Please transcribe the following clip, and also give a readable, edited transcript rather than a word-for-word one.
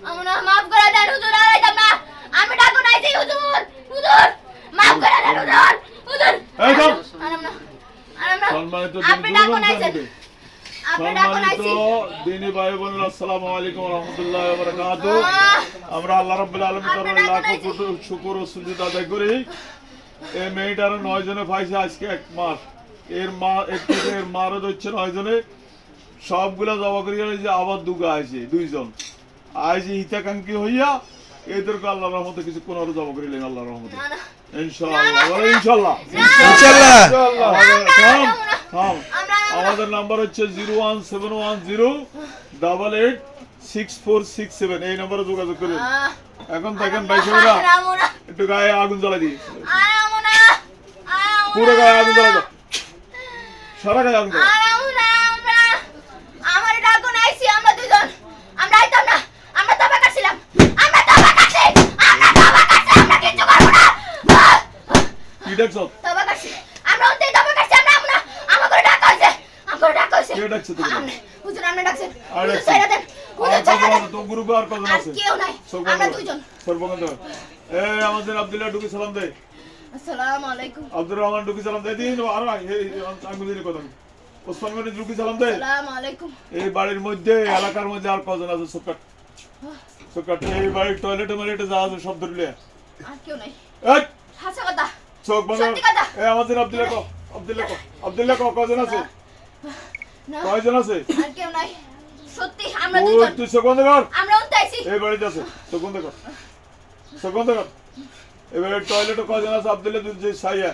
আমরা মাফ করে দেন হুজুর, আর আইতাম না। আমি ডাকো নাইছি হুজুর, হুজুর মাফ করে দেন হুজুর, হুজুর। এই যাও। আমরা সম্মানিত আপনি ডাকো নাইছেন, আপনি ডাকো সম্মানিত নাইছি। দিনী ভাই বোনেরা, আসসালামু আলাইকুম ওয়া রাহমাতুল্লাহি ওয়া বারাকাতুহু। আমরা আল্লাহ রাব্বুল আলামিনের দরবারে লাখ কোটি শুকর ও সুজুদ আদায় করি। এই মেয়েটার 9 জনে পাইছে আজকে 1 মাস। এর মা এর মারও হচ্ছে 9 জনে, সবগুলা জবা করিয়া যে আবার দুগা আছে 2 জন আজ হিতাকাঙ্ক্ষী হইয়া এদেরকে আল্লাহর রহমতে কিছু কোন আরো জবা করিলেন আল্লাহর রহমতে ইনশাআল্লাহ। বলে ইনশাআল্লাহ, ইনশাআল্লাহ। আমাদের নাম্বার হচ্ছে 01710886467। এই নম্বরে যোগাযোগ করুন। এখন দেখেন ভাই সাহেবরা, একটু গায়ে আগুন জ্বালা দিই, পুরো গায়ে আগুন জ্বালা দাও, সারা গায়ে আগুন জ্বালা। আমার ডাকো নাইছি, আমরা দুজন, আমরা আইতাম না। আমরা তবা করছিলাম, আমরা তবা করছি, আমরা তবা করছি, আমরা কিছু করব না। কি দেখছো? তবা করছি, আমরা ওতেই তবা করছি, আমরা আমরা আমাকে ডাকা হইছে, আমাকে ডাকা হইছে। কে ডাকছে তোকে? হুজুর আপনি ডাকছেন, আরে হুজুর ছাইরা দেন, হুজুর ছাইরা দেন। তো গ্রুপে আর কজন আর আছে? কেউ নাই, আমরা দুজন। সর্বগত এই আমাদের আব্দুল্লাহ ঢুকি সালাম দে। আসসালামু আলাইকুম। আব্দুর রহমান ঢুকি সালাম দে দিন। আর আঙ্গুল দিয়ে কথা ওসমান গনি ঢুকি সালাম দে। আসসালামু আলাইকুম। এই বাড়ির মধ্যে এলাকার মধ্যে আর কজন আছে? সুকাট সুকাট এই বাড়ির টয়লেটে মারিটে যা আছে সব ধরলে আর কেউ নাই। এই হাসা কথা, চোখ বন্ধ। সত্যি কথা। এই আমাদের আব্দুল্লাহ কো, আব্দুল্লাহ কো কজন আছে? না কয়জন আছে? আর কেউ নাই, সত্যি আমরা ওই দুজন, তুই চোখ বন্ধ কর। আমরা উঠতেছি। এই বাড়িতে আছে, চোখ বন্ধ কর, চোখ বন্ধ কর। এবারে টয়লেটে কজন আছে? আব্দুল্লাহ তুই যে সাইয়া